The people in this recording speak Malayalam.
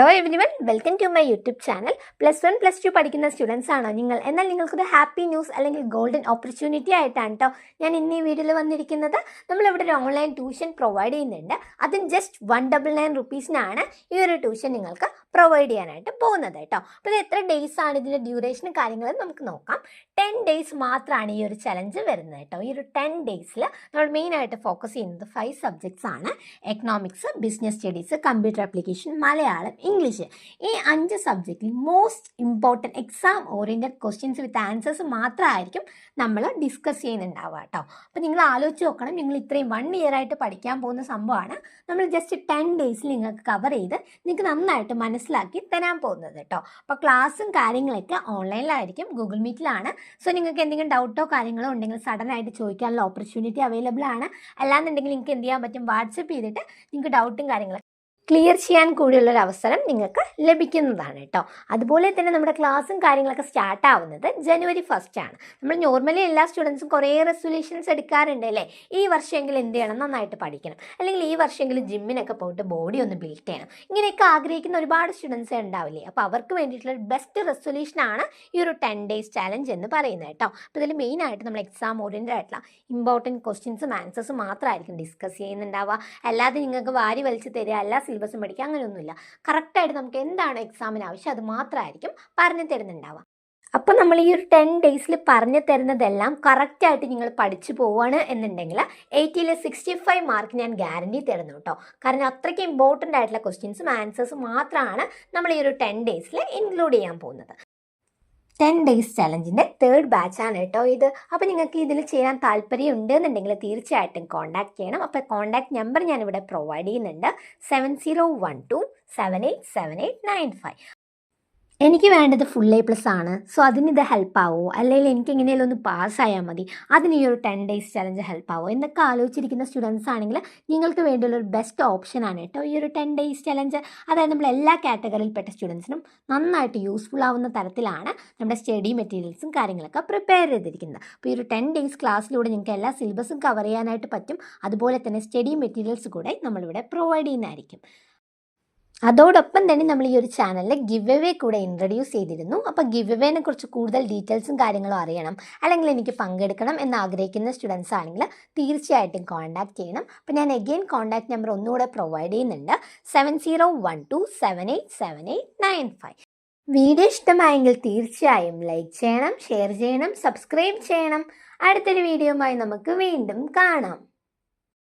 Hello everyone, welcome to my YouTube channel. +1 +2 പഠിക്കുന്ന സ്റ്റുഡൻസ് ആണോ നിങ്ങൾ? എന്നാൽ നിങ്ങൾക്കൊരു ഹാപ്പി ന്യൂസ് അല്ലെങ്കിൽ ഗോൾഡൻ ഓപ്പർച്യൂണിറ്റി ആയിട്ടാണ് കേട്ടോ ഞാൻ ഇന്ന് ഈ വീഡിയോയിൽ വന്നിരിക്കുന്നത്. നമ്മളിവിടെ ഒരു ഓൺലൈൻ ട്യൂഷൻ പ്രൊവൈഡ് ചെയ്യുന്നുണ്ട്. അതും ജസ്റ്റ് 199 റുപ്പീസിനാണ് ഈ ഒരു ട്യൂഷൻ നിങ്ങൾക്ക് പ്രൊവൈഡ് ചെയ്യാനായിട്ട് പോകുന്നത് കേട്ടോ. അപ്പോൾ ഇത് എത്ര ഡേയ്സ് ആണ്, ഇതിൻ്റെ ഡ്യൂറേഷനും കാര്യങ്ങളും നമുക്ക് നോക്കാം. 10 ഡേയ്സ് മാത്രമാണ് ഈ ഒരു ചലഞ്ച് വരുന്നത് കേട്ടോ. ഈ ഒരു 10 ഡേയ്സിൽ നമ്മൾ മെയിനായിട്ട് ഫോക്കസ് ചെയ്യുന്നത് 5 സബ്ജക്ട്സ് ആണ്. Economics, business studies, computer application, Malayalam, English. ഈ 5 സബ്ജക്റ്റിൽ most important exam oriented questions with answers മാത്രമായിരിക്കും നമ്മൾ ഡിസ്കസ് ചെയ്യുന്നുണ്ടാവുക കേട്ടോ. അപ്പോൾ നിങ്ങൾ ആലോചിച്ച് നോക്കണം, നിങ്ങൾ ഇത്രയും 1 ഇയർ ആയിട്ട് പഠിക്കാൻ പോകുന്ന സംഭവമാണ് നമ്മൾ ജസ്റ്റ് 10 ഡേയ്സിൽ നിങ്ങൾക്ക് കവർ ചെയ്ത് നിങ്ങൾക്ക് നന്നായിട്ട് മനസ്സിലാക്കി തരാൻ പോകുന്നത് കേട്ടോ. അപ്പോൾ ക്ലാസ്സും കാര്യങ്ങളൊക്കെ ഓൺലൈനിലായിരിക്കും, ഗൂഗിൾ മീറ്റിലാണ്. സോ നിങ്ങൾക്ക് എന്തെങ്കിലും ഡൗട്ടോ കാര്യങ്ങളോ ഉണ്ടെങ്കിൽ സഡൻ ആയിട്ട് ചോദിക്കാനുള്ള ഓപ്പർച്യൂണിറ്റി അവൈലബിൾ ആണ്. അല്ലാന്നുണ്ടെങ്കിൽ നിങ്ങൾക്ക് എന്ത് ചെയ്യാൻ പറ്റും, വാട്സപ്പ് ചെയ്തിട്ട് നിങ്ങൾക്ക് ഡൗട്ടും കാര്യങ്ങളൊക്കെ ക്ലിയർ ചെയ്യാൻ കൂടിയുള്ളൊരു അവസരം നിങ്ങൾക്ക് ലഭിക്കുന്നതാണ് കേട്ടോ. അതുപോലെ തന്നെ നമ്മുടെ ക്ലാസ്സും കാര്യങ്ങളൊക്കെ സ്റ്റാർട്ട് ആവുന്നത് ജനുവരി 1 ആണ്. നമ്മൾ നോർമലി എല്ലാ സ്റ്റുഡൻസും കുറേ റെസൊല്യൂഷൻസ് എടുക്കാറുണ്ട് അല്ലേ. ഈ വർഷമെങ്കിലും എന്ത് ചെയ്യണം, നന്നായിട്ട് പഠിക്കണം, അല്ലെങ്കിൽ ഈ വർഷമെങ്കിലും ജിമ്മിനൊക്കെ പോയിട്ട് ബോഡി ഒന്ന് ബിൽഡ് ചെയ്യണം, ഇങ്ങനെയൊക്കെ ആഗ്രഹിക്കുന്ന ഒരുപാട് സ്റ്റുഡൻസ് ഉണ്ടാവില്ലേ. അപ്പോൾ അവർക്ക് വേണ്ടിയിട്ടുള്ള ബെസ്റ്റ് റെസൊല്യൂഷനാണ് ഈ ഒരു 10 ഡേയ്സ് ചാലഞ്ച് എന്ന് പറയുന്നത് കേട്ടോ. അപ്പോൾ ഇതിൽ മെയിനായിട്ട് നമ്മൾ എക്സാം ഓറിയൻറ്റഡ് ആയിട്ടുള്ള ഇമ്പോർട്ടൻറ്റ് ക്വസ്റ്റ്യൻസും ആൻസേഴ്സും മാത്രമായിരിക്കും ഡിസ്കസ് ചെയ്യുന്നുണ്ടാവുക. അല്ലാതെ നിങ്ങൾക്ക് വാരി വലിച്ച് തരിക, എല്ലാ സിലബസും പഠിക്കുക, അങ്ങനെയൊന്നുമില്ല. കറക്റ്റായിട്ട് നമുക്ക് എന്താണ് എക്സാമിന് ആവശ്യം അത് മാത്രമായിരിക്കും പറഞ്ഞു തരുന്നുണ്ടാവുക. അപ്പോൾ നമ്മൾ ഈ ഒരു 10 ഡേയ്സിൽ പറഞ്ഞു തരുന്നതെല്ലാം കറക്റ്റായിട്ട് നിങ്ങൾ പഠിച്ചു പോവുകയാണ് എന്നുണ്ടെങ്കിൽ 80ൽ 65 മാർക്ക് ഞാൻ ഗ്യാരണ്ടി തരുന്നു കേട്ടോ. കാരണം അത്രയ്ക്ക് ഇമ്പോർട്ടൻ്റ് ആയിട്ടുള്ള ക്വസ്റ്റ്യൻസും ആൻസേഴ്സും മാത്രമാണ് നമ്മൾ ഈ ഒരു 10 ഡേയ്സിൽ ഇൻക്ലൂഡ് ചെയ്യാൻ പോകുന്നത്. 10 ഡേയ്സ് ചലഞ്ചിൻ്റെ 3rd ബാച്ചാണ് കേട്ടോ ഇത്. അപ്പോൾ നിങ്ങൾക്ക് ഇതിൽ ചെയ്യാൻ താല്പര്യം ഉണ്ടെന്നുണ്ടെങ്കിൽ തീർച്ചയായിട്ടും കോൺടാക്ട് ചെയ്യണം. അപ്പോൾ കോൺടാക്ട് നമ്പർ ഞാനിവിടെ പ്രൊവൈഡ് ചെയ്യുന്നുണ്ട്, 7012787895. എനിക്ക് വേണ്ടത് ഫുൾ A+ ആണ്. സോ അതിനിത് ഹെൽപ്പ് ആവുമോ, അല്ലെങ്കിൽ എനിക്ക് എങ്ങനെയാലും ഒന്ന് പാസ്സായാൽ മതി, അതിന് ഈ ഒരു 10 ഡേയ്സ് ചലഞ്ച് ഹെൽപ്പ് ആവുമോ എന്നൊക്കെ ആലോചിച്ചിരിക്കുന്ന സ്റ്റുഡൻസ് ആണെങ്കിൽ നിങ്ങൾക്ക് വേണ്ടിയുള്ളൊരു ബെസ്റ്റ് ഓപ്ഷനാണ് കേട്ടോ ഈ ഒരു 10 ഡേയ്സ് ചലഞ്ച്. അതായത് നമ്മൾ എല്ലാ കാറ്റഗറിയിൽപ്പെട്ട സ്റ്റുഡൻസിനും നന്നായിട്ട് യൂസ്ഫുൾ ആവുന്ന തരത്തിലാണ് നമ്മുടെ സ്റ്റഡി മെറ്റീരിയൽസും കാര്യങ്ങളൊക്കെ പ്രിപ്പയർ ചെയ്തിരിക്കുന്നത്. അപ്പോൾ ഈ ഒരു 10 ഡേയ്സ് ക്ലാസ്സിലൂടെ നിങ്ങൾക്ക് എല്ലാ സിലബസും കവർ ചെയ്യാനായിട്ട് പറ്റും. അതുപോലെ തന്നെ സ്റ്റഡി മെറ്റീരിയൽസ് കൂടെ നമ്മളിവിടെ പ്രൊവൈഡ് ചെയ്യുന്നതായിരിക്കും. അതോടൊപ്പം തന്നെ നമ്മൾ ഈ ഒരു ചാനലിൽ ഗിവ് അവേ കൂടെ ഇൻട്രൊഡ്യൂസ് ചെയ്തിരുന്നു. അപ്പോൾ ഗിവ് അവേനെ കുറിച്ച് കൂടുതൽ ഡീറ്റെയിൽസും കാര്യങ്ങളും അറിയണം, അല്ലെങ്കിൽ എനിക്ക് പങ്കെടുക്കണം എന്ന് ആഗ്രഹിക്കുന്ന സ്റ്റുഡൻസ് ആണെങ്കിൽ തീർച്ചയായിട്ടും കോൺടാക്ട് ചെയ്യണം. അപ്പോൾ ഞാൻ അഗെയിൻ കോൺടാക്ട് നമ്പർ ഒന്നുകൂടെ പ്രൊവൈഡ് ചെയ്യുന്നുണ്ട്, 7012787895. വീഡിയോ ഇഷ്ടമായെങ്കിൽ തീർച്ചയായും ലൈക്ക് ചെയ്യണം, ഷെയർ ചെയ്യണം, സബ്സ്ക്രൈബ് ചെയ്യണം. അടുത്തൊരു വീഡിയോയുമായി നമുക്ക് വീണ്ടും കാണാം.